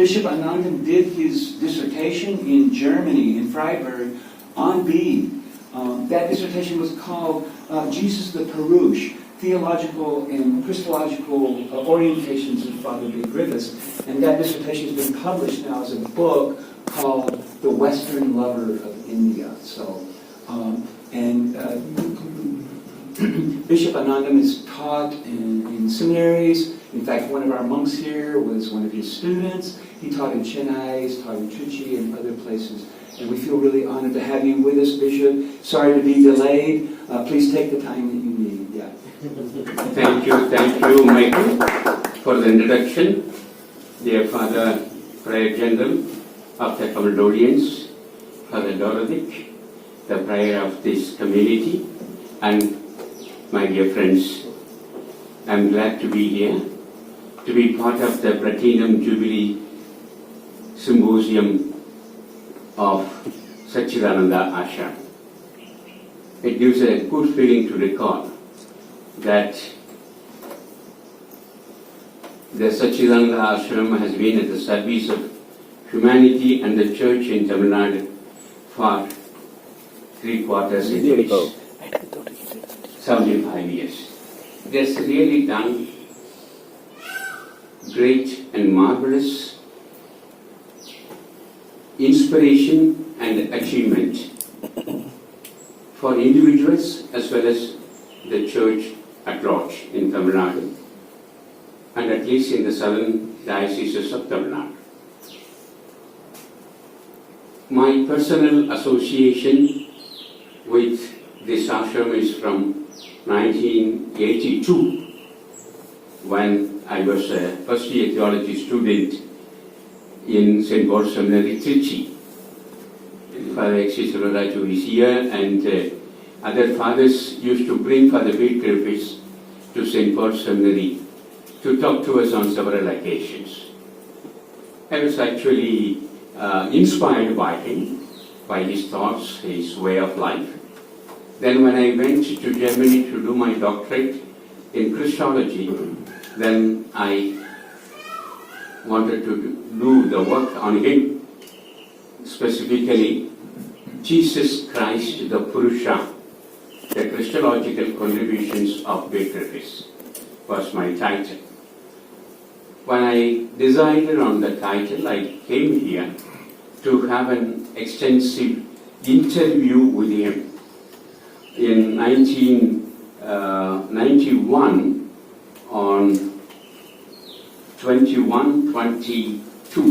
Bishop Anandam did his dissertation in Germany, in Freiburg, on Bede. That dissertation was called Jesus.De.Porrus, Theological and Christological Orientations of Fr.Bede. And that dissertation has been published now as a book called The Western Lover of India. So, Bishop Anandam is taught in seminaries. In fact, one of our monks here was one of his students. He taught in Chennai, he's taught in Trichy and other places. And we feel really honored to have you with us, Bishop. Sorry to be delayed. Please take the time that you need. Yeah. Thank you, Michael, for the introduction. Dear Father, Prayer General of the Caledonians, Father Dorothic, the prayer of this community, and my dear friends, I'm glad to be here, to be part of the Platinum Jubilee Symposium of Satchidananda Ashram. It gives a good feeling to recall that the Satchidananda Ashram has been at the service of humanity and the church in Tamil Nadu for 3/4 centuries, 75 years. It has really done great and marvelous inspiration and achievement for individuals as well as the church at large in Tamil Nadu, and at least in the southern dioceses of Tamil Nadu. My personal association with this ashram is from 1982, when I was a first-year theology student in St. Paul's Seminary, Trichy. Father X.C. Raju is here, and other fathers used to bring Father Bede Griffiths to St. Paul's Seminary to talk to us on several occasions. I was actually inspired by him, by his thoughts, his way of life. Then when I went to Germany to do my doctorate in Christology, then I wanted to do the work on him, specifically Jesus Christ the Purusha, the Christological contributions of Bede Griffiths was my title. When I decided on the title, I came here to have an extensive interview with him. In 1991, on 21, 22,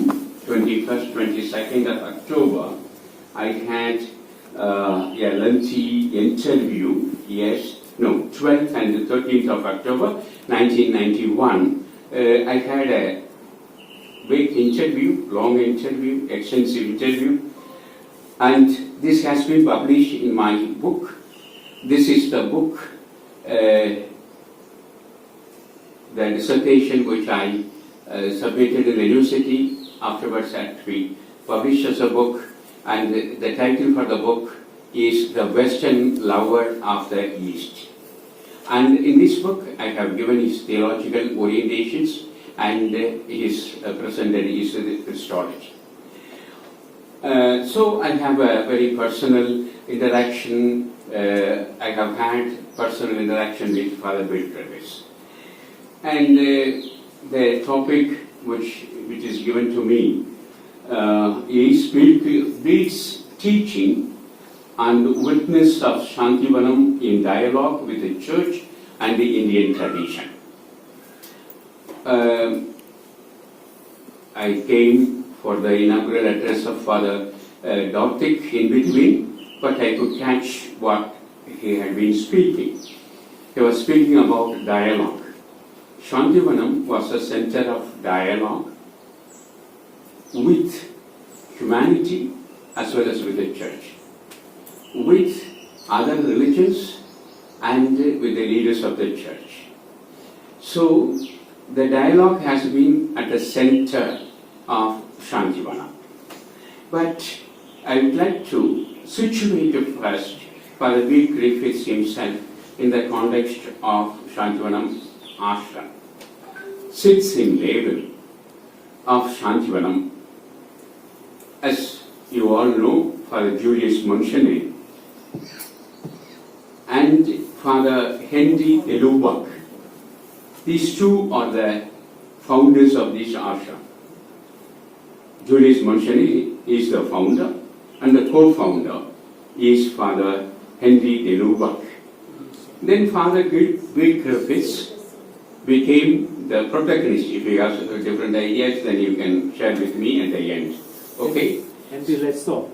21st, 22nd of October, I had a lengthy interview, 12th and the 13th of October, 1991. I had a big interview, long interview, extensive interview, and this has been published in my book. This is the book, the dissertation which I submitted in the university, afterwards had to be published as a book, and the title for the book is The Western Lover of the East. And in this book, I have given his theological orientations and his presented his Christology. So I have a very personal interaction. I have had personal interaction with Father Bede Griffiths. And the topic which is given to me is Bede's teaching and witness of Shantivanam in dialogue with the Church and the Indian tradition. I came for the inaugural address of Father Dorothic in between, but I could catch what he had been speaking. He was speaking about dialogue. Shantivanam was a center of dialogue with humanity as well as with the Church, with other religions and with the leaders of the Church. So the dialogue has been at the center of Shantivanam. But I would like to situate first Father Bede Griffiths himself in the context of Shantivanam Ashram. Sits in Lourdu, of Shantivanam. As you all know, Father Julius Munchene and Father Henry.De.Porrus. These two are the founders of this ashram. Julius Munchene is the founder, and the co-founder is Father Henry.De.Porrus. Then Father Bede Griffiths became the protagonist. If you have different ideas, then you can share with me at the end. Okay? Henry, let's stop.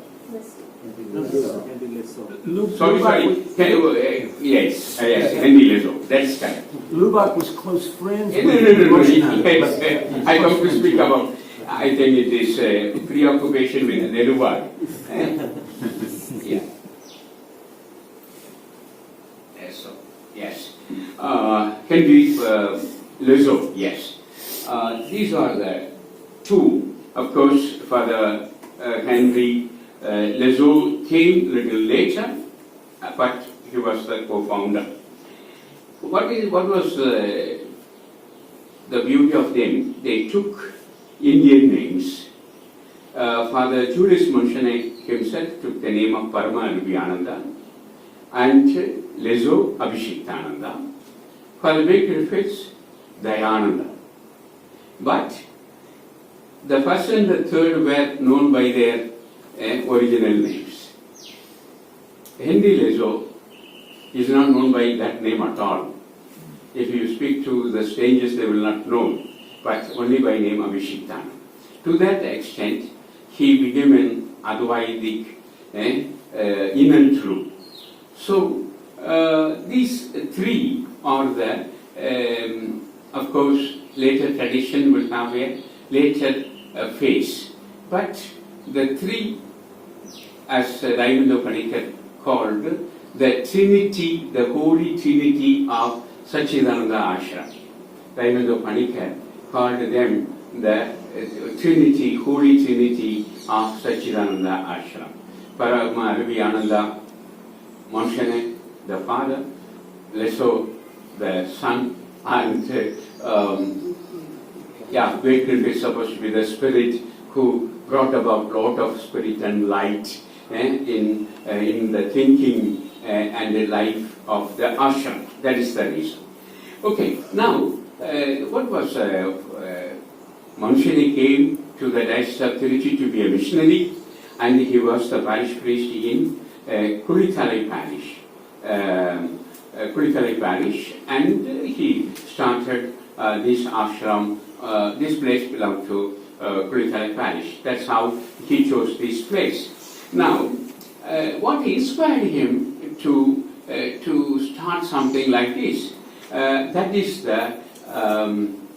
Sorry. Can you, yes, Henry Lezo. That's correct. Lubak was close friends with No. Yes. Yes. I come to speak about, I think it is preoccupation with Neluvar. Yeah. Yes. Henry Lezo, yes. These are the two. Of course, Father Henry Lezo came a little later, but he was the co-founder. What was the beauty of them? They took Indian names. Father Julius Munchene himself took the name of Parama Ananda and Lezo Abhishektananda. Father Bede Griffiths, Dayananda. But the first and the third were known by their original names. Henry Lezo is not known by that name at all. If you speak to the strangers, they will not know, but only by name Abhishektananda. To that extent, he became an Advaitic in and true. So, these three are the, of course, later tradition will have a later phase. But the three, as Mariyan.De.Porrus called, the Trinity, the Holy Trinity of Sachidananda Ashram. Mariyan.De.Porrus called them the Trinity, Holy Trinity of Sachidananda Ashram. Parama Ananda, Munchene, the father, Lezo, the son, and Bede Griffiths is supposed to be the spirit who brought about lot of spirit and light in the thinking and the life of the ashram. That is the reason. Okay, now, what was Munchene came to the Diocese of Tiruchi to be a missionary, and he was the parish priest in Kulithalai parish, and he started this ashram. This place belonged to Kulithalai parish. That's how he chose this place. Now, what inspired him to start something like this? That is the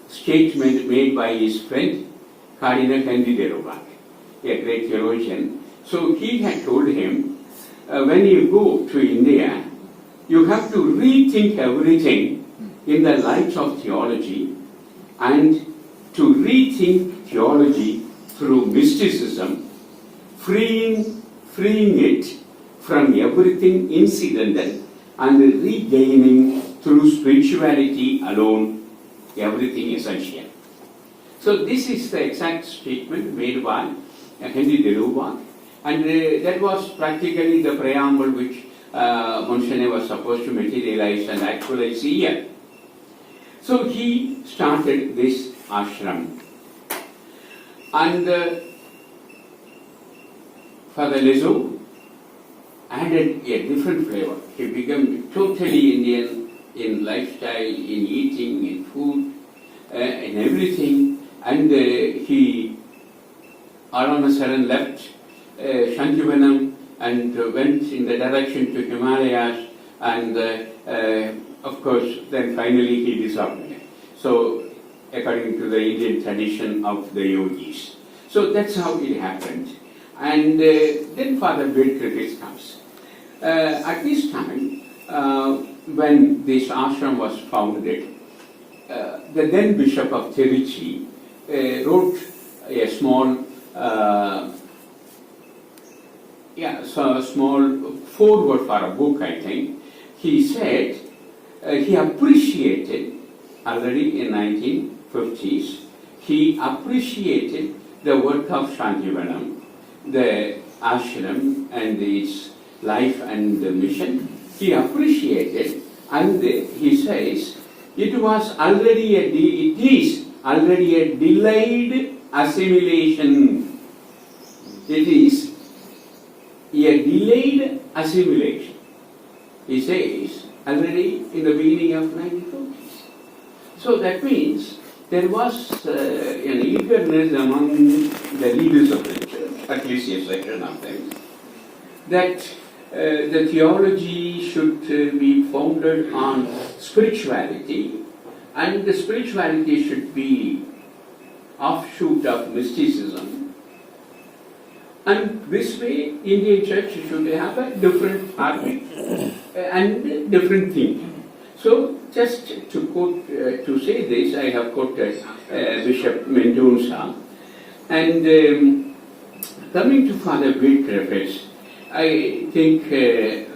statement made by his friend Cardinal Henry.De.Porrus, a great theologian. So he had told him, when you go to India, you have to rethink everything in the light of theology, and to rethink theology through mysticism, freeing it from everything incidental and regaining through spirituality alone everything essential. So this is the exact statement made by Henry.De.Porrus, and that was practically the preamble which Munchene was supposed to materialize and actualize here. So he started this ashram, and Father Lezo added a different flavor. He became totally Indian in lifestyle, in eating, in food, in everything, and he all of a sudden left Shantivanam and went in the direction to Himalayas, and of course then finally he disappeared. So according to the Indian tradition of the yogis. So that's how it happened. And then Father Bede Griffiths comes. At this time, when this ashram was founded, the then Bishop of Tiruchi wrote a small foreword for a book, I think. He said he appreciated already in 1950s, he appreciated the work of Shantivanam, the ashram and its life and the mission. He appreciated, and he says it is already a delayed assimilation. It is a delayed assimilation. He says already in the beginning of 1940s. So that means there was an eagerness among the leaders of the church, at least a section of them, that the theology should be founded on spirituality, and the spirituality should be offshoot of mysticism. And this way, Indian church should have a different heartbeat and different thinking. So, just to quote, to say this, I have quoted Bishop Mendoza, and coming to Fr.Bede Griffiths, I think a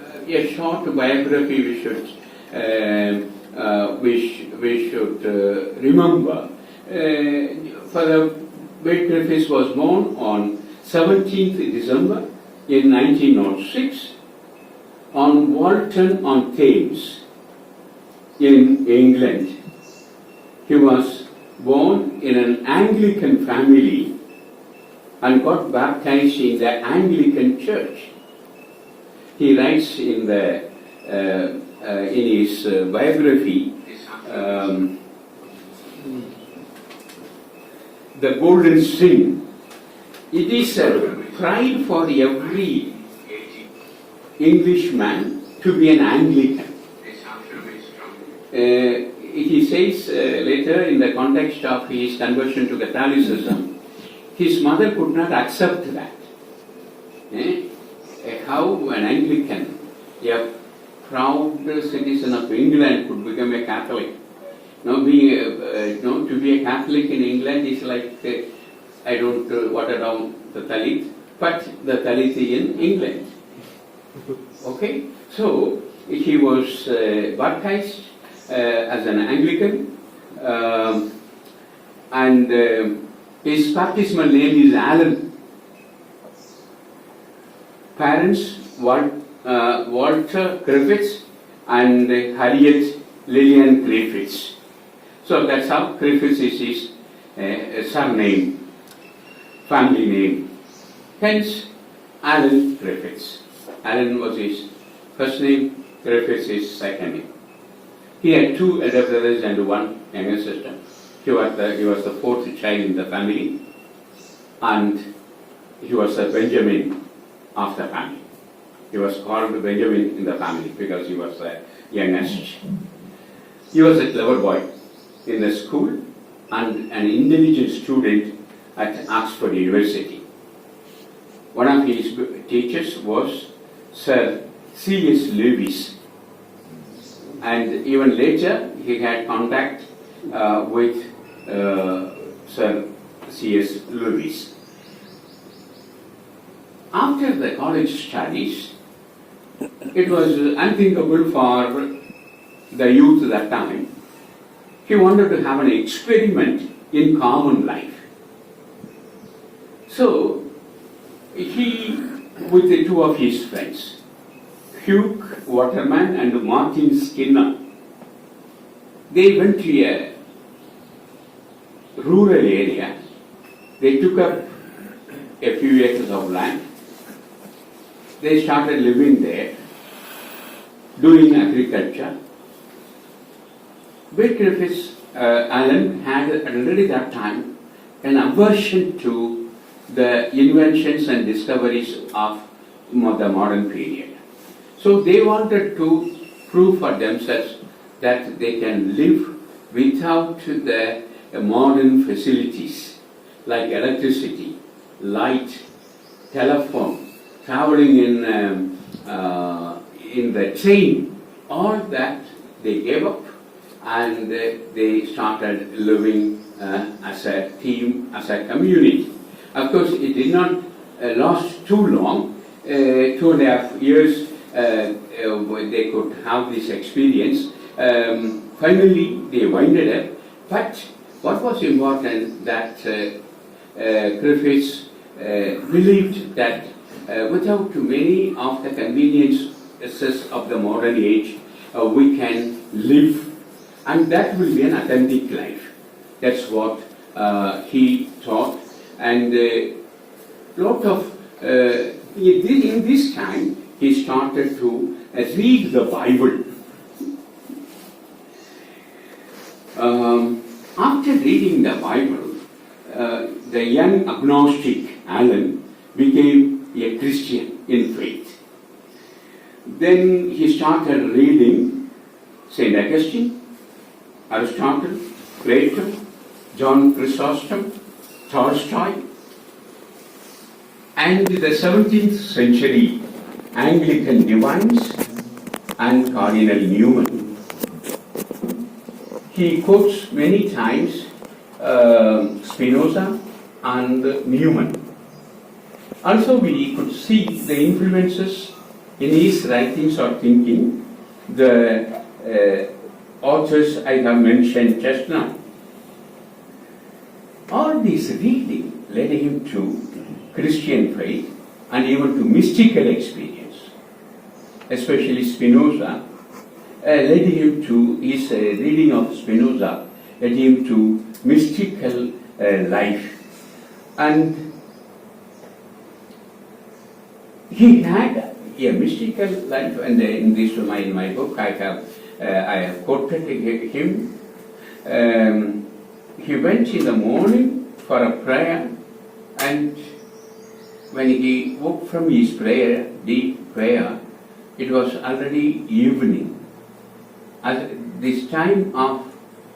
short biography we should remember. Fr.Bede Griffiths was born on 17th December in 1906 on Walton-on-Thames in England. He was born in an Anglican family and got baptized in the Anglican church. He writes in his biography, The Golden String. It is a pride for every Englishman to be an Anglican. He says later in the context of his conversion to Catholicism, his mother could not accept that. How an Anglican, a proud citizen of England, could become a Catholic. Now, to be a Catholic in England is like, I don't water down the Dalit, but the Dalit in England. Okay? So, he was baptized as an Anglican, and his baptismal name is Alan. Parents, Walter Griffiths and Harriet Lillian Griffiths. So that's how Griffiths is his surname, family name. Hence, Alan Griffiths. Alan was his first name, Griffiths his second name. He had two elder brothers and one younger sister. He was the fourth child in the family, and he was a Benjamin of the family. He was called Benjamin in the family because he was the youngest. He was a clever boy in the school and an intelligent student at Oxford University. One of his teachers was Sir C.S. Lewis, and even later he had contact with Sir C.S. Lewis. After the college studies, it was unthinkable for the youth at that time. He wanted to have an experiment in common life. So, he, with the two of his friends, Hugh Waterman and Martin Skinner, they went to a rural area. They took up a few acres of land. They started living there, doing agriculture. Bede Griffiths, Alan had already that time an aversion to the inventions and discoveries of the modern period. So they wanted to prove for themselves that they can live without the modern facilities like electricity, light, telephone, traveling in the train. All that they gave up, and they started living as a team, as a community. Of course, it did not last too long. 2.5 years they could have this experience. Finally, they winded up, but what was important that Griffiths believed that without many of the conveniences of the modern age, we can live, and that will be an authentic life. That's what he taught, and lot of in this time he started to read the Bible. After reading the Bible, the young agnostic Alan became a Christian in faith. Then he started reading St. Augustine, Aristotle, Plato, John Chrysostom, Tolstoy, and the 17th century Anglican divines and Cardinal Newman. He quotes many times Spinoza and Newman. Also, we could see the influences in his writings or thinking, the authors I have mentioned just now. All this reading led him to Christian faith and even to mystical experience. Especially Spinoza led him to, his reading of Spinoza led him to mystical life. And he had a mystical life, and in this in my book I have quoted him. He went in the morning for a prayer, and when he woke from his prayer, deep prayer, it was already evening. At this time of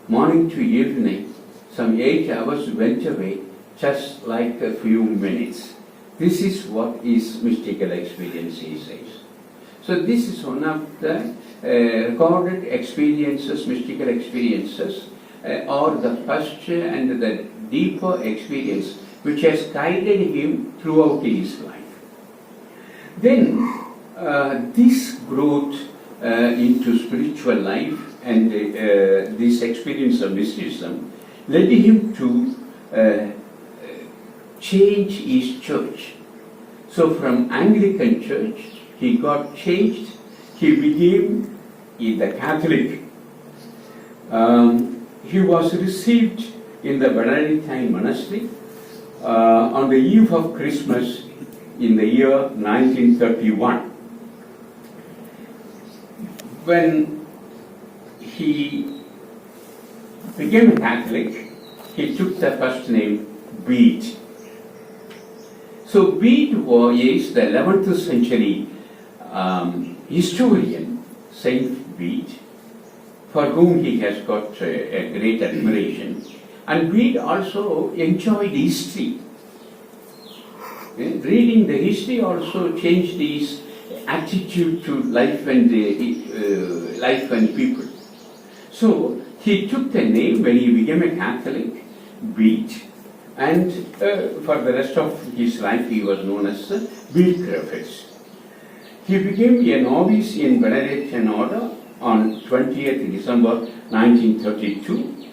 morning to evening, some 8 hours went away just like a few minutes. This is what is mystical experience, he says. So this is one of the recorded experiences, mystical experiences, or the first and the deeper experience which has guided him throughout his life. Then this growth into spiritual life and this experience of mysticism led him to change his church. So from Anglican church, he got changed. He became the Catholic. He was received in the Benedictine monastery on the eve of Christmas in the year 1931. When he became a Catholic, he took the first name Bede. So Bede is the 11th century historian, Saint Bede, for whom he has got a great admiration. And Bede also enjoyed history. Reading the history also changed his attitude to life and people. So he took the name when he became a Catholic, Bede, and for the rest of his life he was known as Bede Griffiths. He became a novice in Benedictine order on 20th December 1932,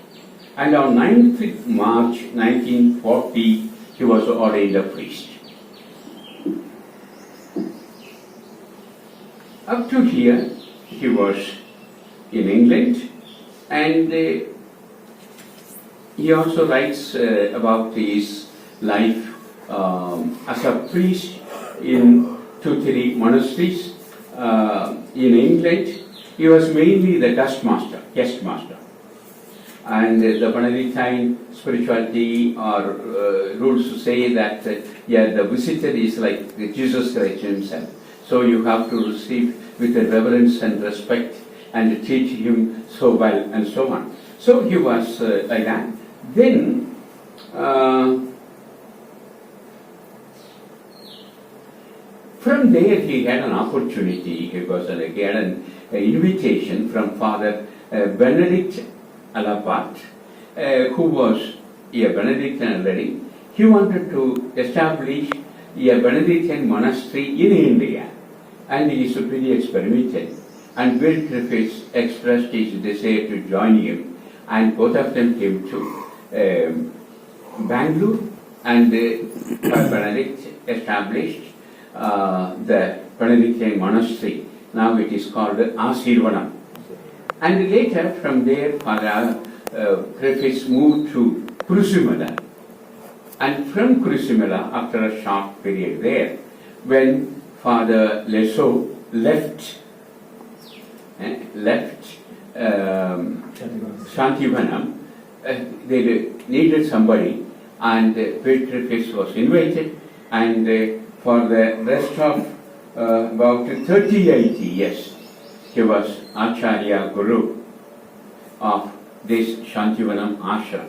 and on 9th March 1940 he was ordained a priest. Up to here he was in England, and he also writes about his life as a priest in 2-3 monasteries in England. He was mainly the guest master. And the Benedictine spirituality or rules say that the visitor is like Jesus Christ himself. So you have to receive with a reverence and respect and treat him so well and so on. So he was like that. Then from there he had an opportunity. He had an invitation from Father Benedict Alapat, who was a Benedictine already. He wanted to establish a Benedictine monastery in India, and he is pretty experimental. And Bede Griffiths expressed his desire to join him, and both of them came to Bangalore, and Fr.Bede established the Benedictine monastery. Now it is called SHANTIVANAM. And later from there, Father Griffiths moved to Kurusumala. And from Kurusumala, after a short period there, when Father Lesso left Shantivanam, they needed somebody, and Bede Griffiths was invited, and for the rest of about 38 years, he was Acharya Guru of this Shantivanam ashram.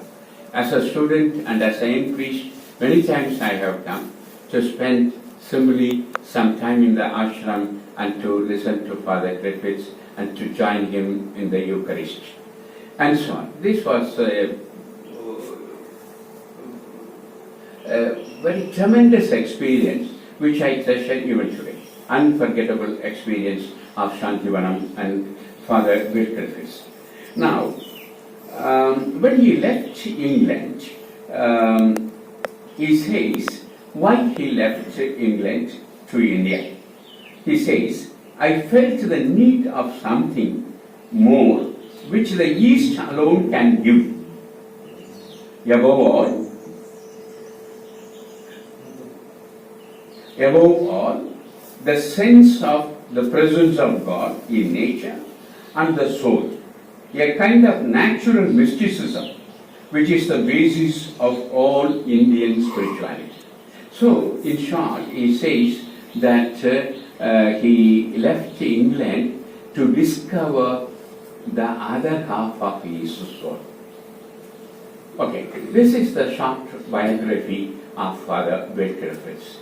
As a student and as a young priest, many times I have come to spend simply some time in the ashram and to listen to Father Griffiths and to join him in the Eucharist and so on. This was a very tremendous experience which I treasure even today. Unforgettable experience of Shantivanam and Father Bede Griffiths. Now, when he left England, he says why he left England to India. He says, I felt the need of something more which the East alone can give. Above all, the sense of the presence of God in nature and the soul, a kind of natural mysticism which is the basis of all Indian spirituality. So, in short, he says that he left England to discover the other half of his soul. Okay, this is the short biography of Father Bede Griffiths.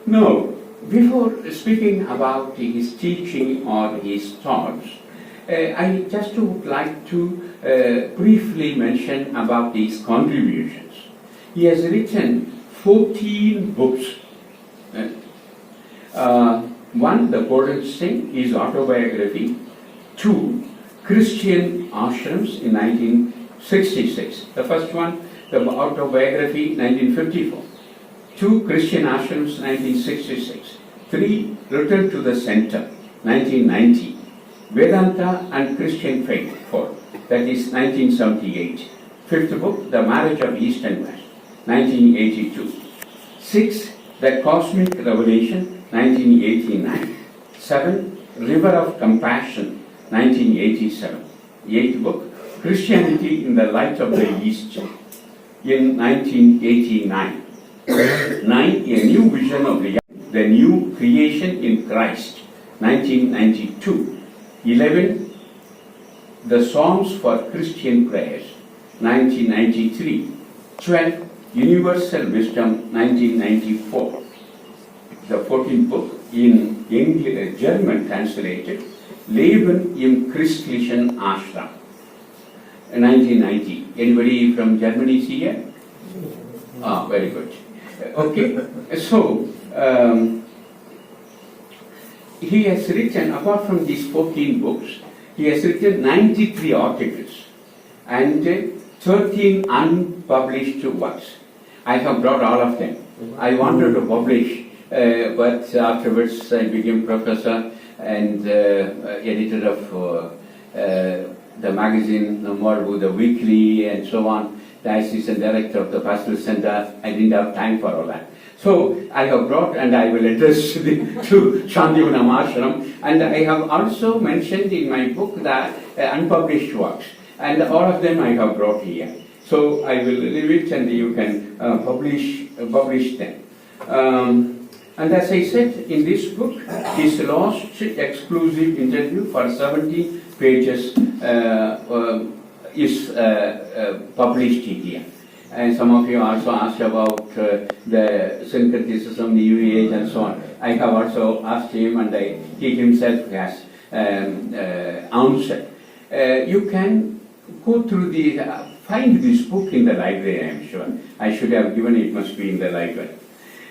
Now, before speaking about his teaching or his thoughts, I just would like to briefly mention about his contributions. He has written 14 books. One, The Golden String, his autobiography. Two, Christian Ashrams in 1966. The first one, the autobiography, 1954. Two, Christian Ashrams, 1966. Three, Return to the Center, 1990. Vedanta and Christian Faith, 4. That is 1978. Fifth book, The Marriage of East and West, 1982. 6. The Cosmic Revelation, 1989. 7. River of Compassion, 1987. 8th book, Christianity in the Light of the East, in 1989. 9. A New Vision of the New Creation in Christ, 1992. 11. The Songs for Christian Prayers, 1993. 12. Universal Wisdom, 1994. The 14th book, in German translated, Leben im Christlichen Ashram, 1990. Anybody from Germany is here? Ah, very good. Okay, so he has written, apart from these 14 books, he has written 93 articles and 13 unpublished works. I have brought all of them. I wanted to publish, but afterwards I became professor and editor of the magazine Lourdu, the weekly, and so on. The assistant director of the pastoral center. I didn't have time for all that. So I have brought, and I will address to Shantivanam Ashram, and I have also mentioned in my book the unpublished works, and all of them I have brought here. So I will leave it, and you can publish them. And as I said, in this book, his last exclusive interview for 70 pages is published here. And some of you also asked about the syncretism, the New Age, and so on. I have also asked him, and he himself has answered. You can go through find this book in the library, I am sure. I should have given it, must be in the library.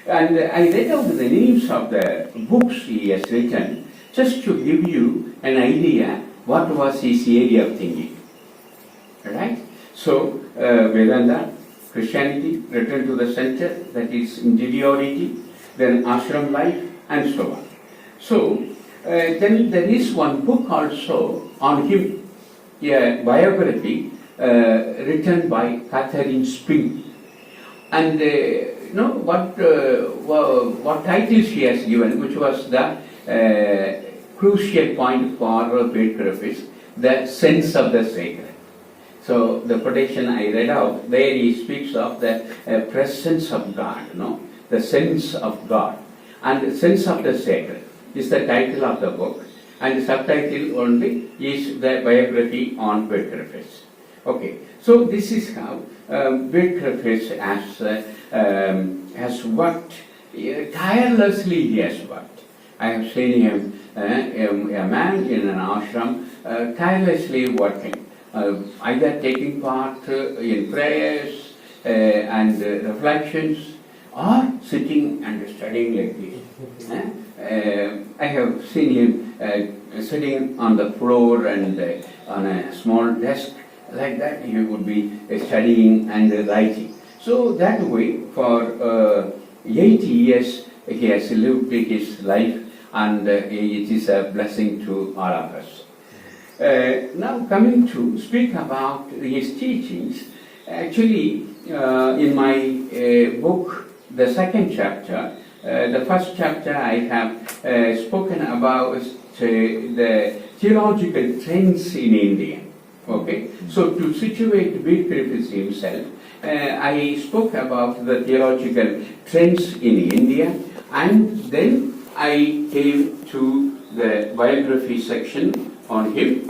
And I read out the names of the books he has written, just to give you an idea what was his area of thinking. Right? So, Vedanta, Christianity, return to the center, that is interiority, then ashram life, and so on. So, then there is one book also on him, a biography written by Catherine Spink. And what title she has given, which was the crucial point for Bede, the sense of the sacred. So the quotation I read out, there he speaks of the presence of God, the sense of God. And the sense of the sacred is the title of the book. And the subtitle only is the biography on Bede. Okay, so this is how Bede has worked, tirelessly he has worked. I have seen him, a man in an ashram, tirelessly working, either taking part in prayers and reflections, or sitting and studying like this. I have seen him sitting on the floor and on a small desk, like that he would be studying and writing. So that way, for 80 years, he has lived his life, and it is a blessing to all of us. Now coming to speak about his teachings, actually in my book, the second chapter, the first chapter I have spoken about the theological trends in India. Okay, so to situate Bede himself, I spoke about the theological trends in India, and then I came to the biography section on him.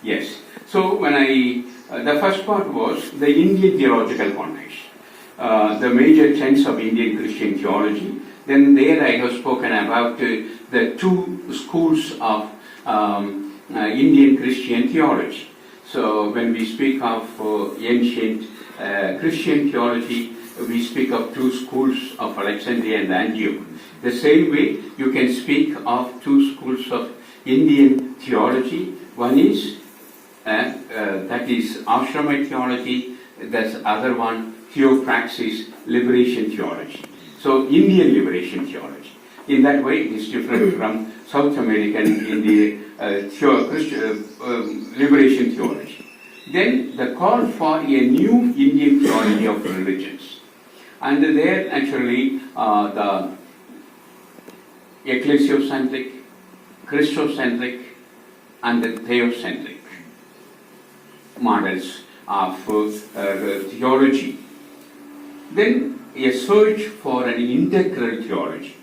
Yes, so when the first part was the Indian theological foundation, the major trends of Indian Christian theology. Then there I have spoken about the two schools of Indian Christian theology. So when we speak of ancient Christian theology, we speak of two schools of Alexandria and Antioch. The same way you can speak of two schools of Indian theology. One is that is Ashramite theology, that's other one, Theopraxis, liberation theology. So Indian liberation theology. In that way it is different from South American Indian liberation theology. Then the call for a new Indian theology of religions. And there actually the ecclesiocentric, Christocentric and the theocentric models of theology. Then a search for an integral theology.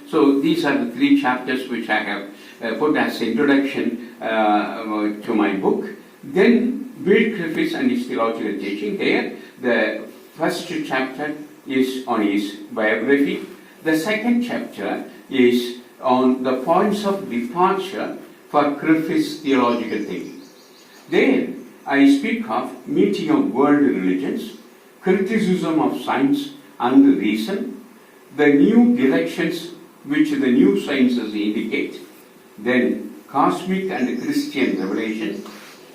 So these are the three chapters which I have put as introduction to my book. Then Bede and his theological teaching. There the first chapter is on his biography. The second chapter is on the points of departure for Griffith's theological thinking. There I speak of meeting of world religions, criticism of science and reason, the new directions which the new sciences indicate, then cosmic and Christian revelation,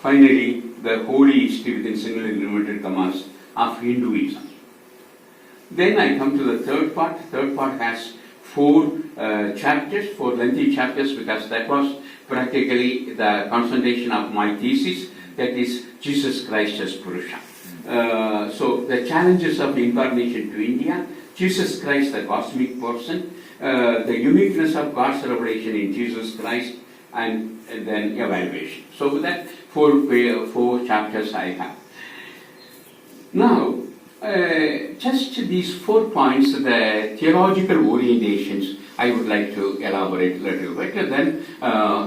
finally the holy history within single inverted commas of Hinduism. Then I come to the third part. Third part has four lengthy chapters, because that was practically the concentration of my thesis, that is Jesus Christ as Purusha. So the challenges of incarnation to India, Jesus Christ the cosmic person, the uniqueness of God's revelation in Jesus Christ, and then evaluation. So that four chapters I have. Now, just these 4 points, the theological orientations, I would like to elaborate a little bit. Then,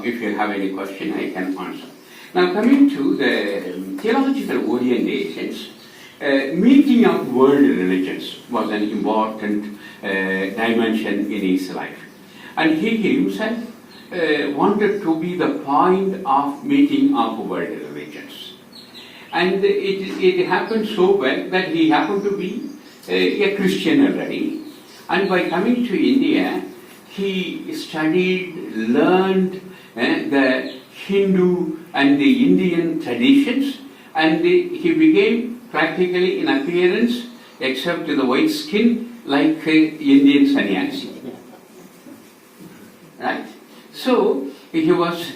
if you have any question, I can answer. Now, coming to the theological orientations, meeting of world religions was an important dimension in his life. And he himself wanted to be the point of meeting of world religions. And it happened so well that he happened to be a Christian already. And by coming to India, he studied, learned the Hindu and the Indian traditions, and he became practically in appearance, except the white skin, like Indian sannyasi. Right? So he was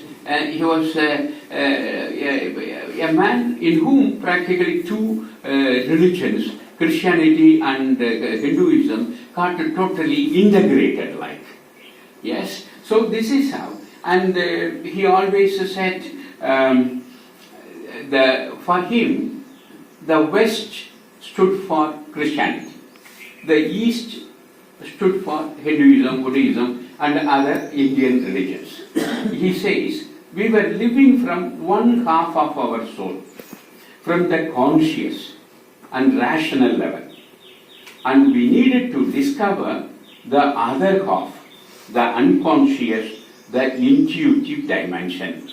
a man in whom practically two religions, Christianity and Hinduism, got totally integrated like. Yes? So this is how. And he always said, for him, the West stood for Christianity. The East stood for Hinduism, Buddhism, and other Indian religions. He says, we were living from one half of our soul, from the conscious and rational level. And we needed to discover the other half, the unconscious, the intuitive dimension.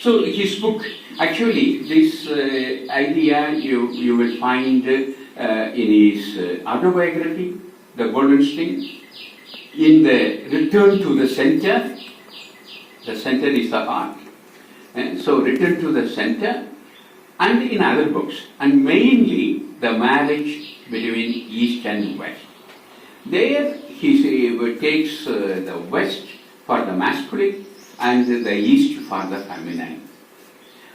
So his book, actually this idea you will find in his autobiography, The Golden String, in the Return to the Center is the heart, so Return to the Center, and in other books, and mainly the marriage between East and West. There he takes the West for the masculine and the East for the feminine.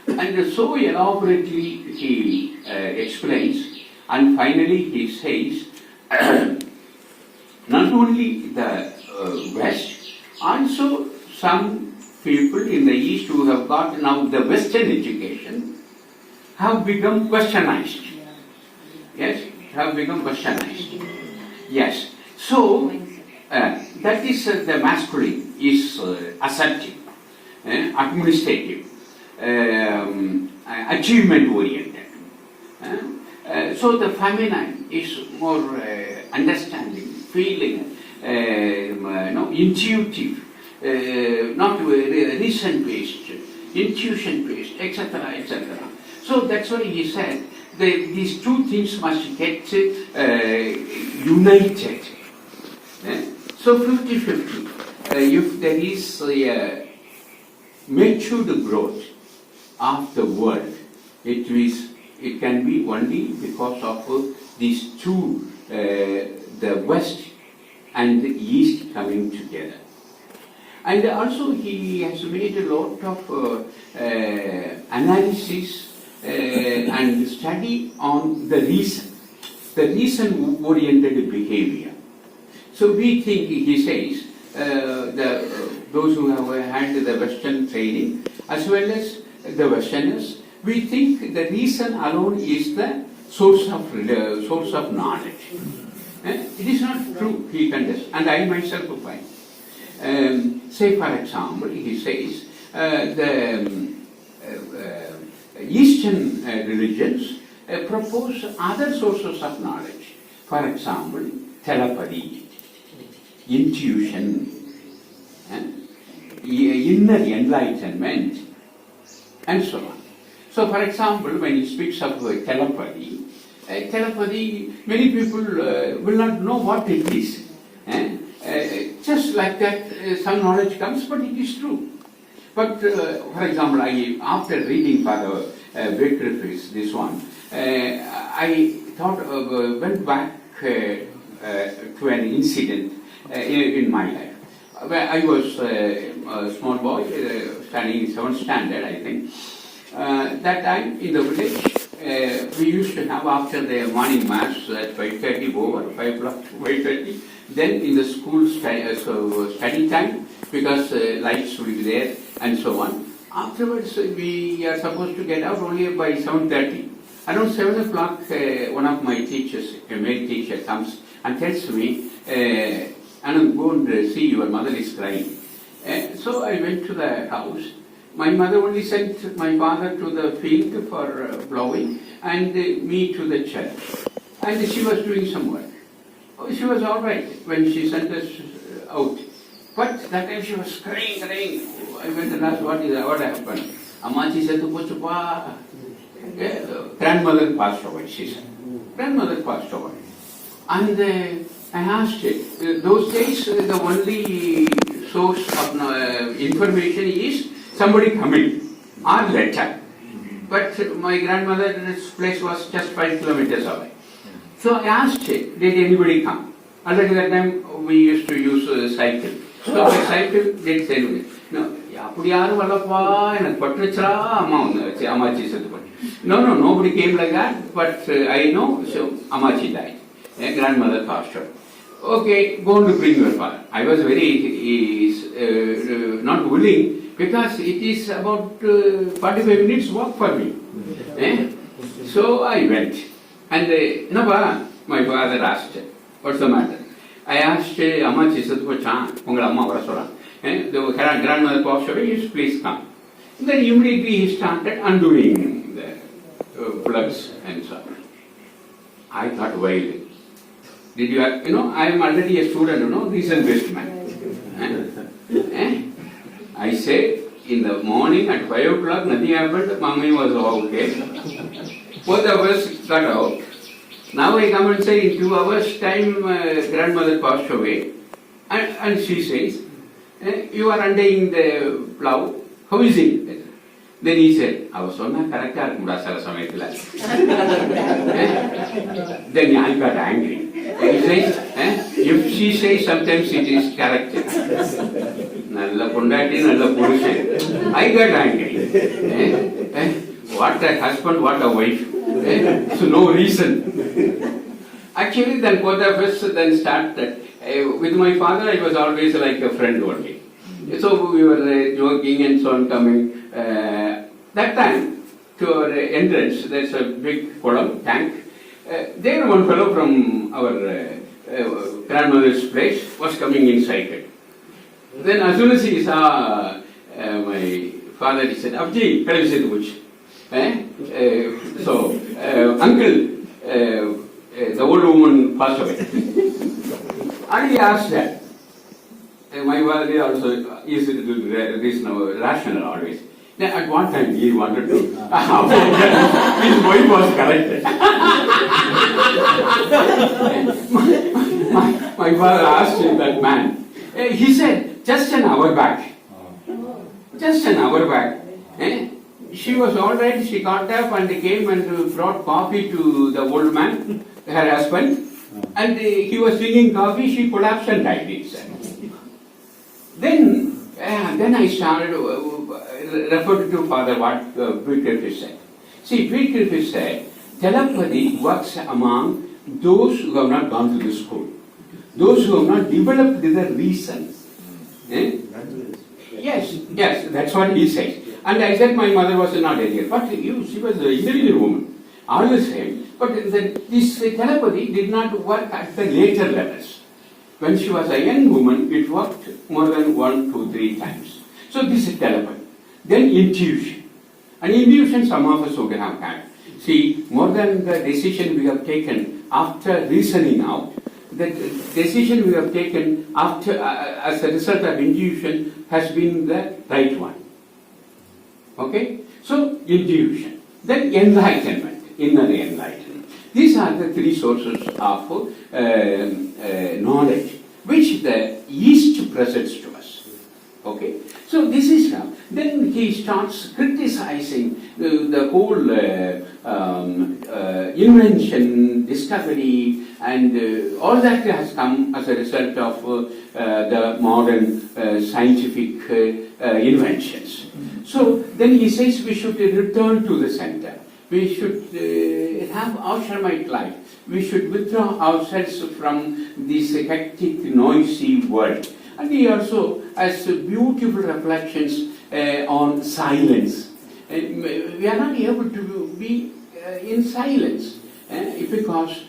And so elaborately he explains, and finally he says, not only the West, also some people in the East who have got now the Western education have become Westernized. Yes, have become Westernized. Yes. So that is the masculine is assertive, administrative, achievement oriented. So the feminine is more understanding, feeling, intuitive, not reason based, intuition based, etc., etc. So that's why he said these two things must get united. So 50-50. If there is a matured growth of the world, it can be only because of these two, the West and the East coming together. And also he has made a lot of analysis and study on the reason-oriented behavior. So we think, he says, those who have had the Western training, as well as the Westerners, we think the reason alone is the source of knowledge. It is not true, he contests, and I myself find. Say, for example, he says, the Eastern religions propose other sources of knowledge. For example, telepathy, intuition, inner enlightenment, and so on. So, for example, when he speaks of telepathy, many people will not know what it is. Just like that, some knowledge comes, but it is true. But, for example, after reading Father Becker's this one, I thought went back to an incident in my life. Where I was a small boy, studying 7th standard, I think. That time in the village, we used to have after the morning mass at 5:30 over, 5 o'clock to 5:30. Then in the school study time, because lights will be there and so on. Afterwards, we are supposed to get out only by 7:30. Around 7 o'clock, one of my teachers, a male teacher, comes and tells me, Anand, go and see, your mother is crying. So I went to the house. My mother only sent my father to the field for plowing and me to the church. And she was doing some work. She was all right when she sent us out. But that time she was crying. I went and asked, what happened? Amma, she said, grandmother passed away, she said. Grandmother passed away. And I asked her, those days the only source of information is somebody coming or letter. But my grandmother's place was just 5 kilometers away. So I asked her, did anybody come? Already that time we used to use a cycle. So my cycle did say anybody. No, no, nobody came like that, but I know, so Amachi died. Grandmother passed away. Okay, go and bring your father. I was very not willing because it is about 45 minutes walk for me. So I went. And my father asked, what's the matter? I asked, Amachi said, the grandmother passed away, please come. Then immediately he started undoing the plugs and so on. I thought, why? Did you have, I am already a student, reason-based man. I said, in the morning at 5 o'clock, nothing happened, mommy was okay. Both of us got out. Now I come and say, in 2 hours time, grandmother passed away. And she says, you are undoing the plough, how is it? Then he said, I was on correct. Then I got angry. He says, if she says sometimes it is correct. I got angry. What a husband, what a wife. So no reason. Actually, then both of us then started. With my father, I was always like a friend only. So we were joking and so on coming. That time, to our entrance, there's a big column, tank. There one fellow from our grandmother's place was coming inside. Then as soon as he saw my father, he said, Abji, can you say the bush? So, uncle, the old woman passed away. And he asked that. My father also is rational always. Then at one time he wanted to, his wife was correct. my father asked him, that man, he said, just an hour back. Just an hour back. She was all right, she got up and came and brought coffee to the old man, her husband, and he was drinking coffee, she collapsed and died, he said. Then I started referred to Father what Peter said. See, Peter said, telepathy works among those who have not gone to the school, those who have not developed the reason. Yes, that's what he says. And I said my mother was not idiot, but she was an intelligent woman, all the same. But this telepathy did not work at the later levels. When she was a young woman, it worked more than 1, 2, 3 times. So this is telepathy. Then intuition. And intuition some of us would have had. See, more than the decision we have taken after reasoning out, the decision we have taken after, as a result of intuition has been the right one. Okay? So, intuition. Then enlightenment, inner enlightenment. These are the 3 sources of knowledge which the East presents to us. Okay? So this is how. Then he starts criticizing the whole invention, discovery, and all that has come as a result of the modern scientific inventions. So then he says we should return to the center. We should have Ashramite life. We should withdraw ourselves from this hectic, noisy world. And he also has beautiful reflections on silence. We are not able to be in silence because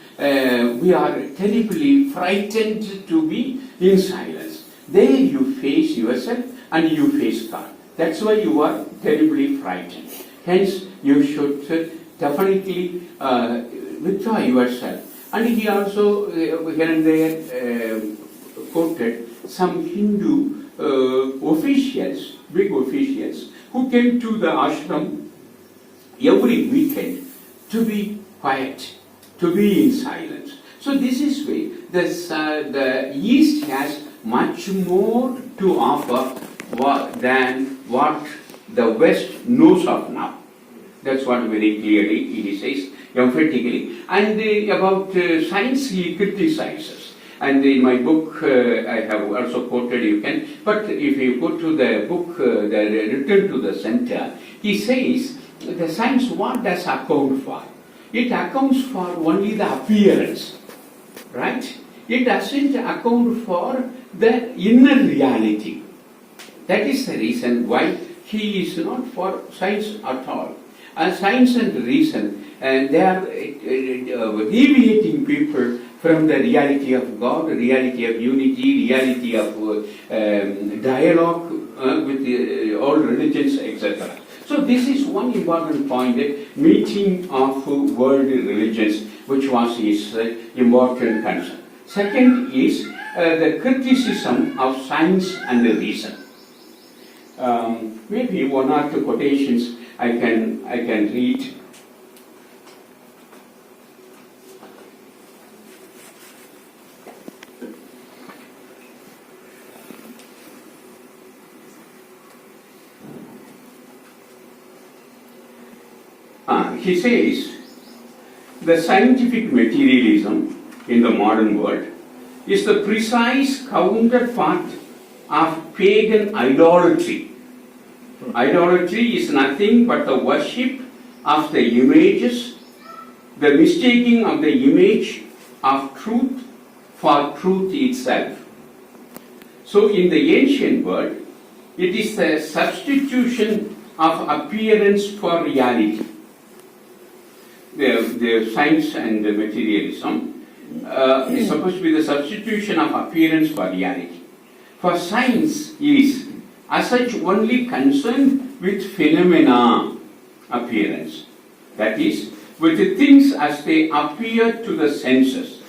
we are terribly frightened to be in silence. There you face yourself and you face God. That's why you are terribly frightened. Hence, you should definitely withdraw yourself. And he also, here and there, quoted some Hindu officials, big officials, who came to the ashram every weekend to be quiet, to be in silence. So this is way the East has much more to offer than what the West knows of now. That's what very clearly he says, emphatically. And about science he criticizes. And in my book, I have also quoted, you can, but if you go to the book, the Return to the Center, he says, the science, what does account for? It accounts for only the appearance, right? It doesn't account for the inner reality. That is the reason why he is not for science at all. Science and reason, they are deviating people from the reality of God, reality of unity, reality of dialogue with all religions, etc. So this is one important point, meeting of world religions, which was his important concern. Second is the criticism of science and reason. Maybe one or two quotations I can read. He says, the scientific materialism in the modern world is the precise counterpart of pagan idolatry. Idolatry is nothing but the worship of the images, the mistaking of the image of truth for truth itself. So in the ancient world, it is the substitution of appearance for reality. The science and the materialism is supposed to be the substitution of appearance for reality. For science is, as such, only concerned with phenomena appearance. That is, with the things as they appear to the senses.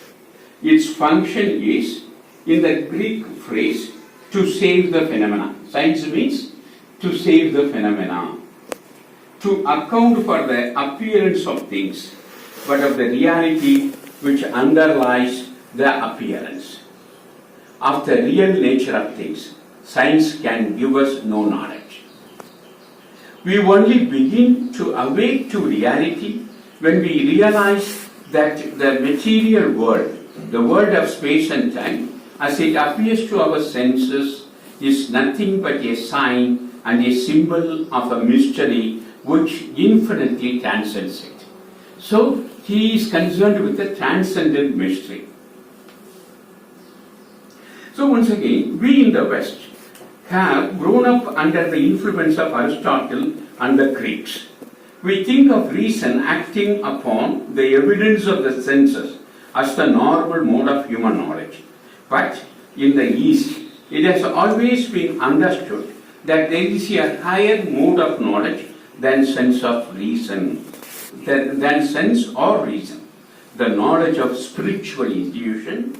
Its function is, in the Greek phrase, to save the phenomena. Science means to save the phenomena. To account for the appearance of things, but of the reality which underlies the appearance. Of the real nature of things, science can give us no knowledge. We only begin to awake to reality when we realize that the material world, the world of space and time, as it appears to our senses, is nothing but a sign and a symbol of a mystery which infinitely transcends it. So he is concerned with the transcendent mystery. So once again, we in the West have grown up under the influence of Aristotle and the Greeks. We think of reason acting upon the evidence of the senses as the normal mode of human knowledge. But in the East, it has always been understood that there is a higher mode of knowledge than sense of reason, than sense or reason. The knowledge of spiritual intuition,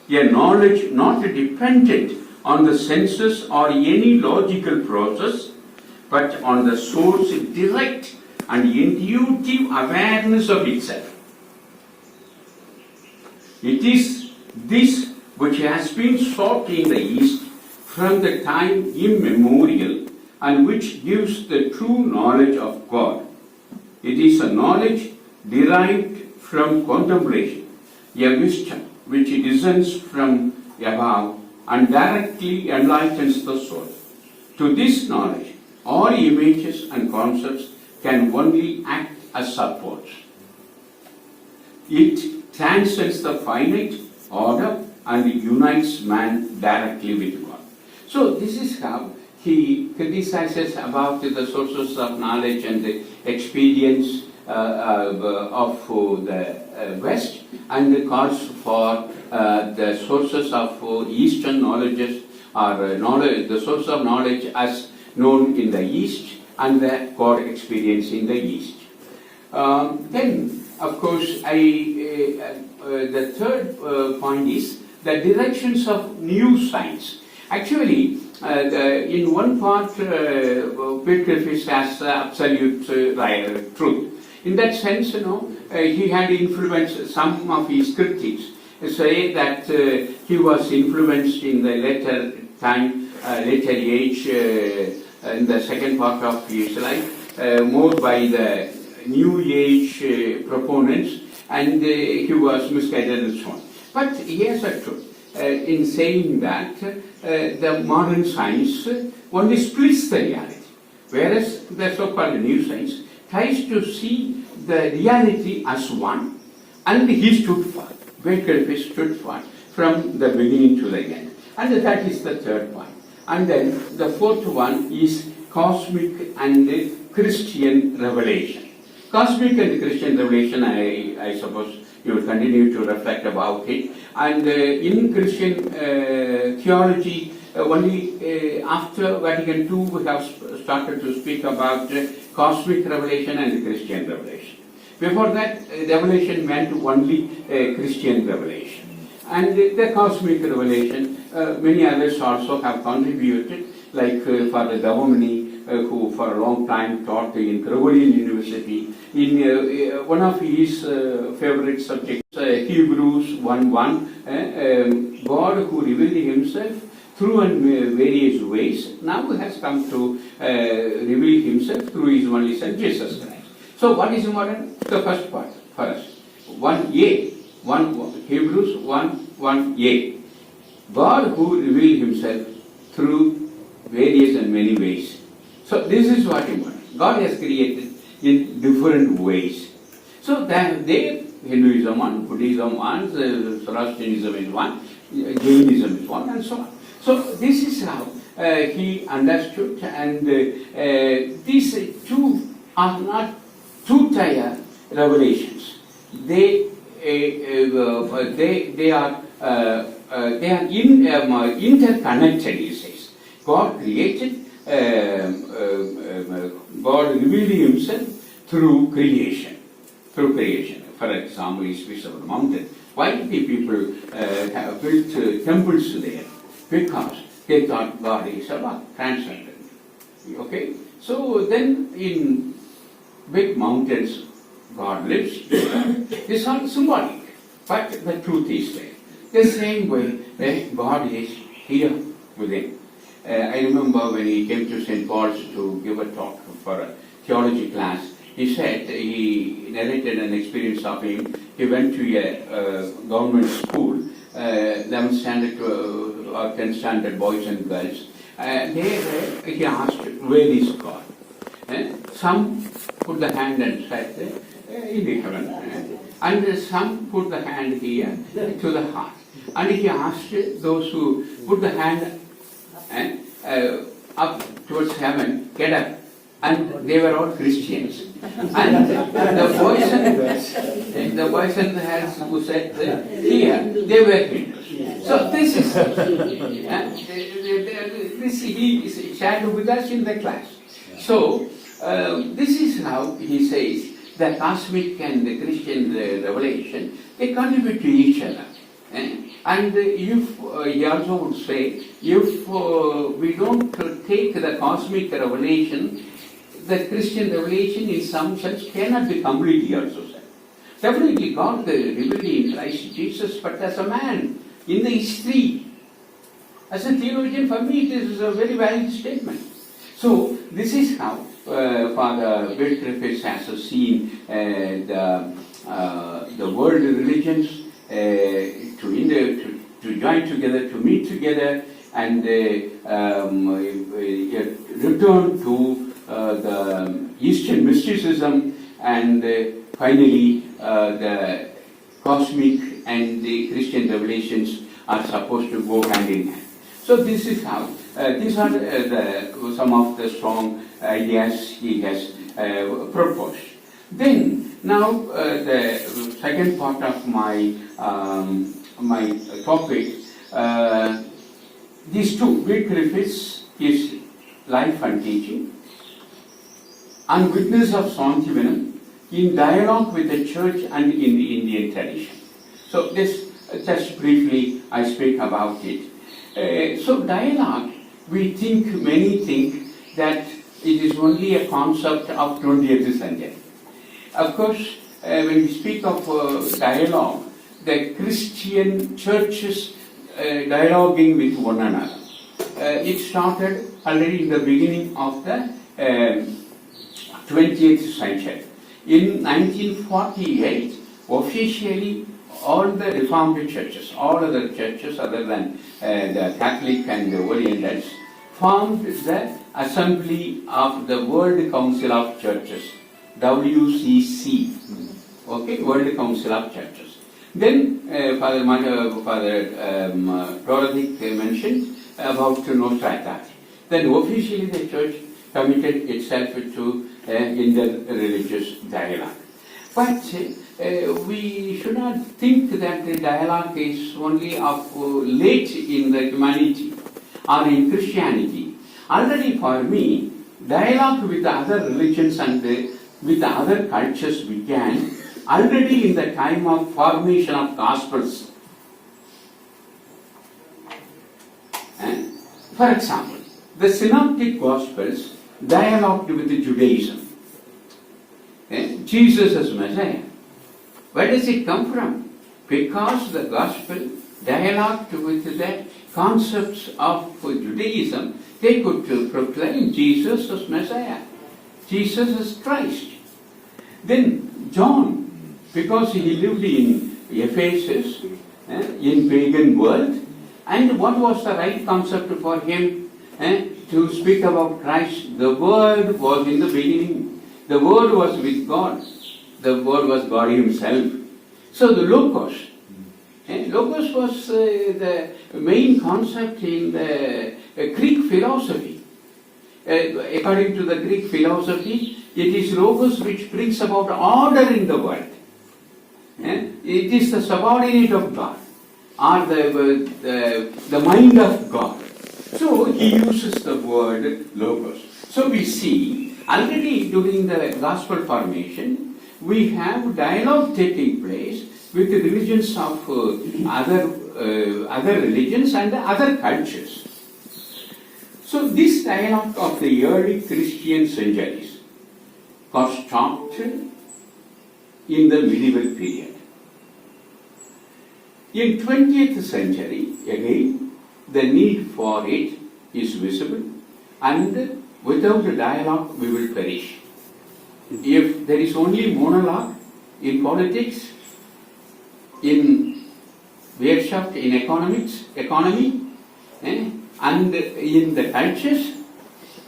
a knowledge not dependent on the senses or any logical process, but on the soul's direct and intuitive awareness of itself. It is this which has been sought in the East from the time immemorial, and which gives the true knowledge of God. It is a knowledge derived from contemplation, a wisdom which descends from above and directly enlightens the soul. To this knowledge, all images and concepts can only act as supports. It transcends the finite order and unites man directly with God. So this is how he criticizes about the sources of knowledge and the experience of the West, and calls for the sources of Eastern knowledges, or knowledge, the source of knowledge as known in the East and the God experience in the East. Then, of course, the third point is the directions of new science. Actually, in one part, Wycliffe has absolute truth. In that sense, he had influenced some of his critics say that he was influenced in the later age, in the second part of his life, more by the New Age proponents, and he was misguided and so on. But here's a truth. In saying that the modern science only splits the reality, whereas the so-called new science tries to see the reality as one, and he stood for, Wycliffe stood for, from the beginning to the end. And that is the third point. And then the fourth one is cosmic and Christian revelation. Cosmic and Christian revelation, I suppose you will continue to reflect about it. And in Christian theology, only after Vatican II we have started to speak about cosmic revelation and Christian revelation. Before that, revelation meant only Christian revelation. And the cosmic revelation, many others also have contributed, like Father Davomini, who for a long time taught in Gregorian University. In one of his favorite subjects, Hebrews 1:1, God who revealed himself through various ways, now has come to reveal himself through his only Son, Jesus Christ. So what is important? The first part for us. 1a, Hebrews 1:1a. God who revealed himself through various and many ways. So this is what important. God has created in different ways. So that Hinduism one, Buddhism one, Zoroastrianism is one, Jainism is one, and so on. So this is how he understood, and these two are not two-tier revelations. They are interconnected. He says God created. God revealed himself through creation. For example, he speaks of the mountain. Why did the people have built temples there? Because they thought God is above, transcendent. Okay? So then in big mountains, God lives. It's all symbolic. But the truth is there. The same way, God is here within. I remember when he came to St. Paul's to give a talk for a theology class, he said, he narrated an experience of him. He went to a government school, 11th standard or 10th standard boys and girls. There he asked, where is God? Some put the hand and said, in the heaven. And some put the hand here to the heart. And he asked those who put the hand up towards heaven, get up. And they were all Christians. And the boys and the hands who said here, they were Hindus. So this is, he shared with us in the class. So this is how he says the cosmic and the Christian revelation, they contribute to each other. And if he also would say, if we don't take the cosmic revelation, the Christian revelation in some sense cannot be complete, he also said. Definitely God revealed in Christ Jesus, but as a man, in the history. As a theologian, for me it is a very valid statement. So this is how Father Bede has seen the world religions to join together, to meet together, and return to the Eastern mysticism, and finally the cosmic and the Christian revelations are supposed to go hand in hand. So this is how, these are some of the strong ideas he has proposed. Then, now the second part of my topic, these two, Wycliffe's his life and teaching, and witness of SHANTIVANAM in dialogue with the church and in the Indian tradition. So this, just briefly, I speak about it. So dialogue many think that it is only a concept of 20th century. Of course, when we speak of dialogue, the Christian churches dialoguing with one another. It started already in the beginning of the 20th century. In 1948, officially all the Reformed churches, all other churches other than the Catholic and the Orientals, formed the Assembly of the World Council of Churches, WCC. Okay, World Council of Churches. Then Father Dorothy mentioned about Nostra. Then officially the church committed itself to inter-religious dialogue. But we should not think that the dialogue is only of late in the humanity or in Christianity. Already for me, dialogue with the other religions and with the other cultures began already in the time of formation of Gospels. For example, the Synoptic Gospels dialogued with Judaism. Jesus as Messiah. Where does it come from? Because the Gospel dialogued with the concepts of Judaism, they could proclaim Jesus as Messiah, Jesus as Christ. Then John, because he lived in Ephesus, in pagan world, and what was the right concept for him to speak about Christ? The Word was in the beginning. The Word was with God. The Word was God Himself. So the Logos. Logos was the main concept in the Greek philosophy. According to the Greek philosophy, it is Logos which brings about order in the world. It is the subordinate of God, or the mind of God. So he uses the word Logos. So we see, already during the gospel formation, we have dialogue taking place with the religions of other religions and other cultures. So this dialogue of the early Christian centuries got stopped in the medieval period. In 20th century, again, the need for it is visible, and without a dialogue we will perish. If there is only monologue in politics, in Wirtschaft, in economy, and in the cultures,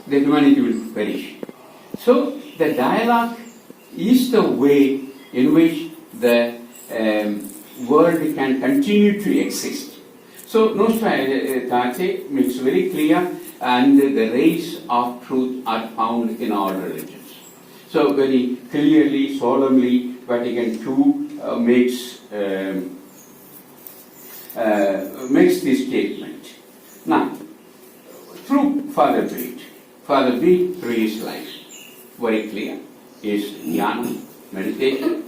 the humanity will perish. So the dialogue is the way in which the world can continue to exist. So Nostra Aetate makes very clear, and the rays of truth are found in all religions. So very clearly, solemnly, Vatican II makes this statement. Now, through Fr.Bede through his life, very clear, is jnana, meditation,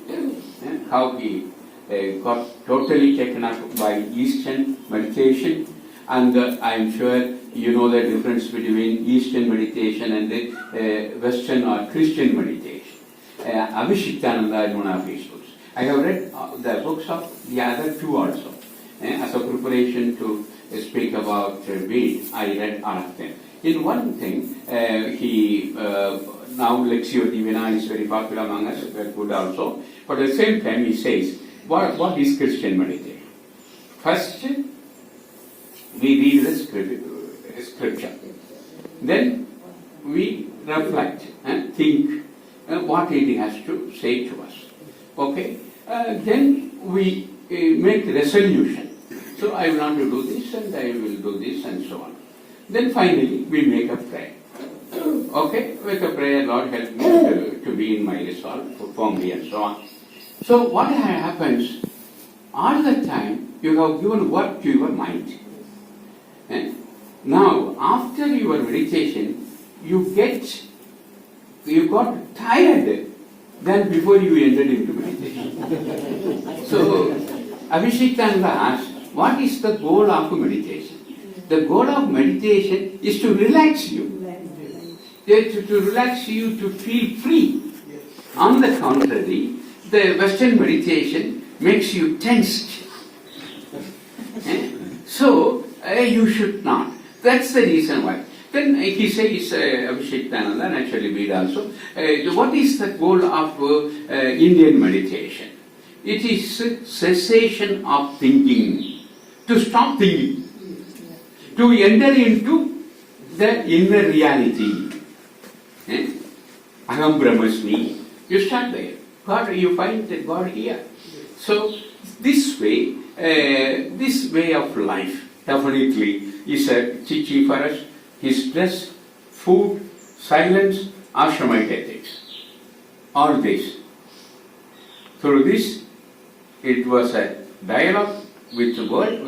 how he got totally taken up by Eastern meditation, and I am sure you know the difference between Eastern meditation and the Western or Christian meditation. Abhishektananda is one of his books. I have read the books of the other two also. As a preparation to speak about Bede, I read all of them. In one thing, he now Lectio Divina is very popular among us, very good also. But at the same time, he says, what is Christian meditation? First, we read the scripture. Then we reflect and think what it has to say to us. Okay? Then we make resolution. So I will want to do this and I will do this and so on. Then finally we make a prayer. Okay? With a prayer, Lord help me to be in my resolve firmly and so on. So what happens, all the time you have given work to your mind. Now, after your meditation, you got tired than before you entered into meditation. So, Abhishektananda asked, what is the goal of meditation? the goal of meditation is to relax you. To relax you, to feel free. On the contrary, the Western meditation makes you tensed. So, you should not. That's the reason why. Then he says, Anandam, actually Bede also, what is the goal of Indian meditation? It is cessation of thinking, to stop thinking, to enter into the inner reality. Aham Brahmasmi. You start there. God, you find that God here. So this way of life definitely is a teaching for us. His dress, food, silence, ashramite ethics. All this. Through this, it was a dialogue with the world,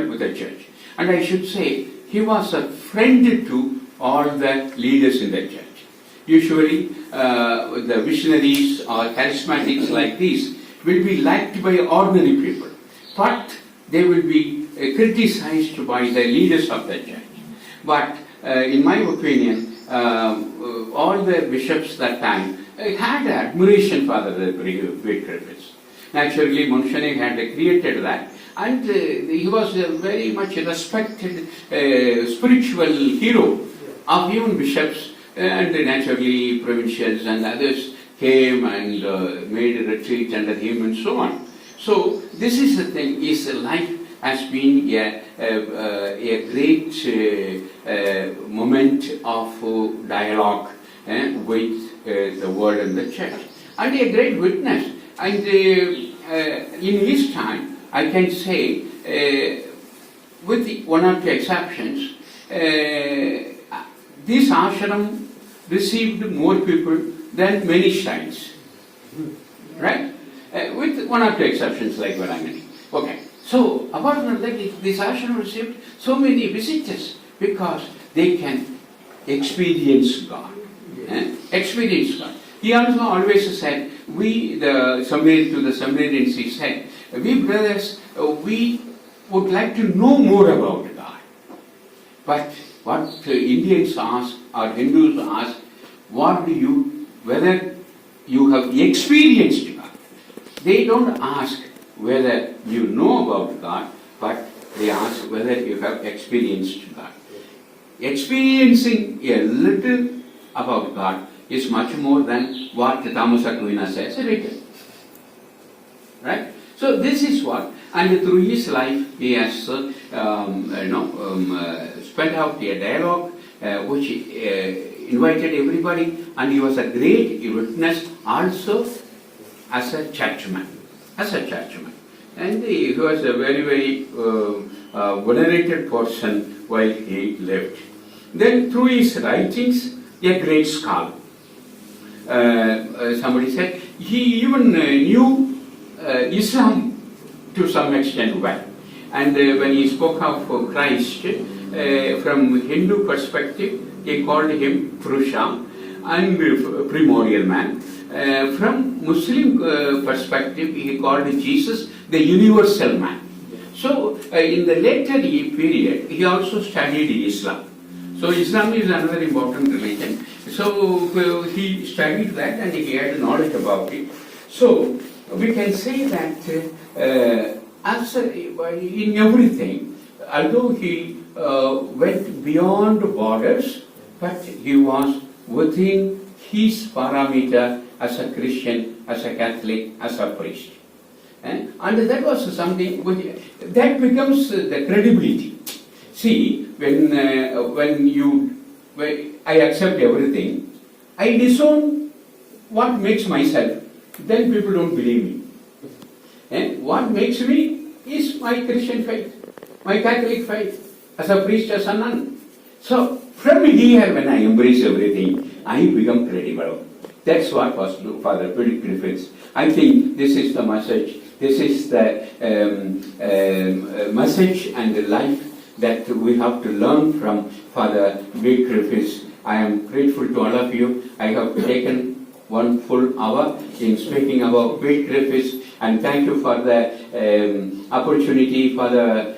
with the church. And I should say, he was a friend to all the leaders in the church. Usually, the visionaries or charismatics like this will be liked by ordinary people, but they will be criticized by the leaders of the church. But in my opinion, all the bishops that time had admiration for the great Griffiths. Naturally, Munshani had created that, and he was a very much respected spiritual hero of even bishops. And naturally, provincials and others came and made a retreat under him and so on. So this is the thing, his life has been a great moment of dialogue with the world and the church. And a great witness. And in his time, I can say, with one or two exceptions, this ashram received more people than many shrines. Right? With one or two exceptions like Varanasi. Okay. So, apart from that, this ashram received so many visitors because they can experience God. Experience God. He also always said, to the seminarians he said, we brothers, we would like to know more about God. But what Indians ask or Hindus ask, whether you have experienced God. They don't ask whether you know about God, but they ask whether you have experienced God. Experiencing a little about God is much more than what Thomas Aquinas says written. Right? So this is what, and through his life he has spent out a dialogue which invited everybody, and he was a great witness also as a churchman. And he was a very, very venerated person while he lived. Then through his writings, a great scholar. Somebody said he even knew Islam to some extent well. And when he spoke of Christ, from Hindu perspective, he called him Purusha and primordial man. From Muslim perspective, he called Jesus the universal man. So, in the later period, he also studied Islam. So, Islam is another important religion. So, he studied that and he had knowledge about it. So, we can say that in everything, although he went beyond borders, but he was within his parameter as a Christian, as a Catholic, as a priest. And that was something that becomes the credibility. See, when I accept everything, I disown what makes myself, then people don't believe me. And what makes me is my Christian faith, my Catholic faith, as a priest, as a nun. So, from here, when I embrace everything, I become credible. That's what was Father Griffiths. I think this is the message. This is the message and the life that we have to learn from Father Bede Griffiths. I am grateful to all of you. I have taken 1 full hour in speaking about Bede Griffiths, and thank you for the opportunity, for the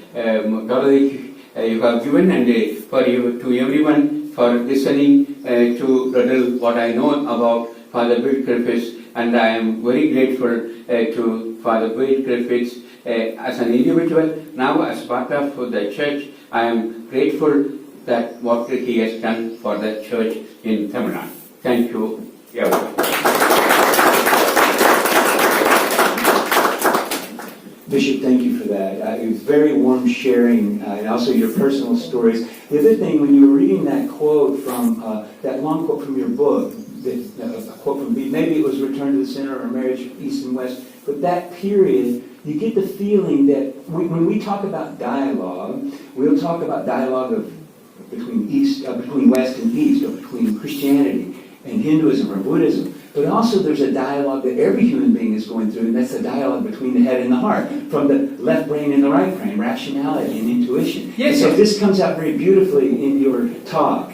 you have given, and for you to everyone for listening to little what I know about Father Bede Griffiths, and I am very grateful to Father Bede Griffiths as an individual. Now, as part of the church, I am grateful that what he has done for the church in Tamil Nadu. Thank you, everyone. Bishop, thank you for that. It was very warm sharing, and also your personal stories. The other thing, when you were reading that quote from, that long quote from your book, a quote from Bede, maybe it was Return to the Center or Marriage East and West, but that period, you get the feeling that when we talk about dialogue, we'll talk about dialogue between West and East, or between Christianity and Hinduism or Buddhism. But also there's a dialogue that every human being is going through, and that's the dialogue between the head and the heart, from the left brain and the right brain, rationality and intuition. Yes, so yes. this comes out very beautifully in your talk.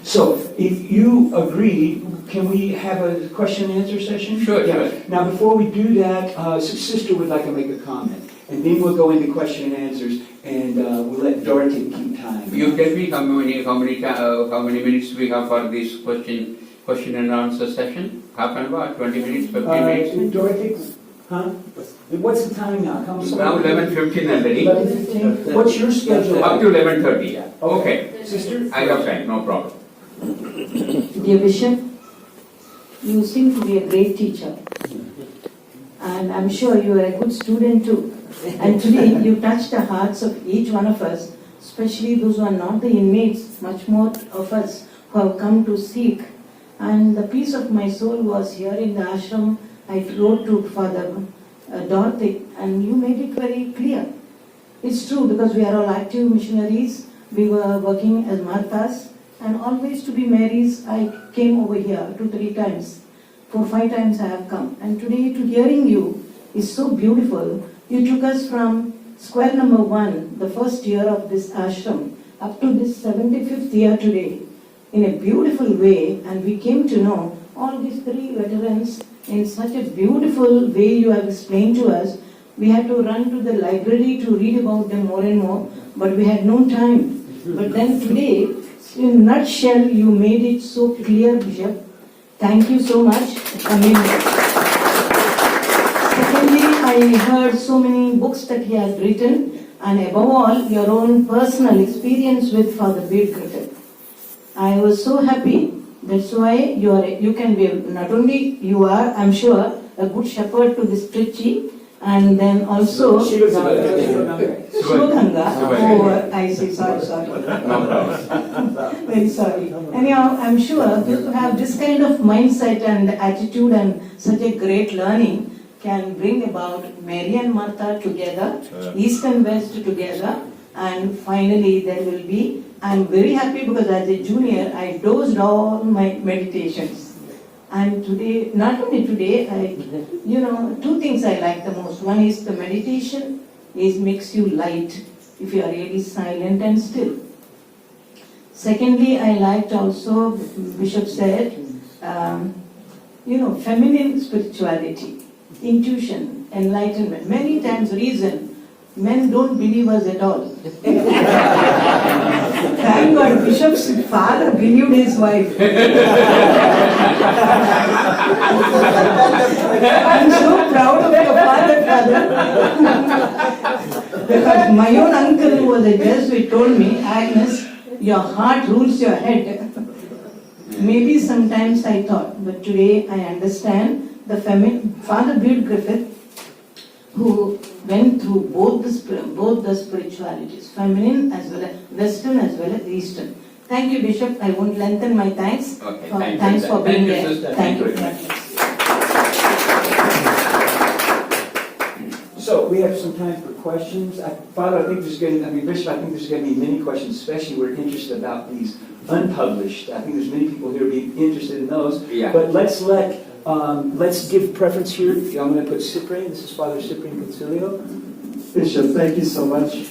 So if you agree, can we have a question and answer session? Sure, yeah. sure. Now before we do that, Sister would like to make a comment. And then we'll go into question and answers, and we'll let Dorothy keep time. You tell me how many minutes we have for this question and answer session? Half an hour, 20 minutes, 15 minutes? Dorothy, huh? What's the time now? Now 11:15 already. 11:15. What's your schedule? Up to 11:30. Yeah. Okay. Sister? I have time, no problem. Dear Bishop, you seem to be a great teacher. And I'm sure you are a good student too. And today you touched the hearts of each one of us, especially those who are not the inmates, much more of us who have come to seek. And the peace of my soul was here in the ashram. I wrote to Father Dorothy, and you made it very clear. It's true, because we are all active missionaries. We were working as Marthas, and always to be Marys. I came over here 2-3 times. 4-5 times I have come. And today, to hearing you is so beautiful. You took us from square number 1, the first year of this ashram, up to this 75th year today, in a beautiful way, and we came to know all these 3 veterans in such a beautiful way you have explained to us. We had to run to the library to read about them more and more, but we had no time. But then today, in a nutshell, you made it so clear, Bishop. Thank you so much. Secondly, I heard so many books that he has written, and above all, your own personal experience with Father Bede Griffith. I was so happy. That's why you can be, not only you are, I'm sure, a good shepherd to this Trichy, and then also Shivaganga. Oh, I see, sorry. Very sorry. Anyhow, I'm sure you have this kind of mindset and attitude and such a great learning can bring about Mary and Martha together, East and West together, and finally there will be, I'm very happy because as a junior, I dozed all my meditations. And today, not only today, 2 things I like the most. One is the meditation makes you light if you are really silent and still. Secondly, I liked also, Bishop said, feminine spirituality, intuition, enlightenment. Many times reason, men don't believe us at all. Thank God, Bishop's father believed his wife. I'm so proud of your father. Because my own uncle who was a Jesuit told me, Agnes, your heart rules your head. Maybe sometimes I thought, but today I understand the Father Bede Griffith, who went through both the spiritualities, feminine as well as Western as well as Eastern. Thank you, Bishop. I won't lengthen my thanks. Okay, Thanks for being here. Thank you. So we have some time for questions. Father, Bishop, I think there's going to be many questions, especially we're interested about these unpublished. I think there's many people here who be interested in those. Yeah. But let's give preference here. I'm going to put Cyprian. This is Father Cyprian Concilio. Bishop, thank you so much.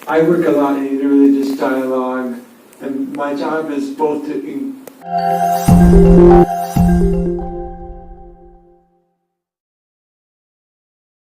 I work a lot in interreligious dialogue, and my job is both to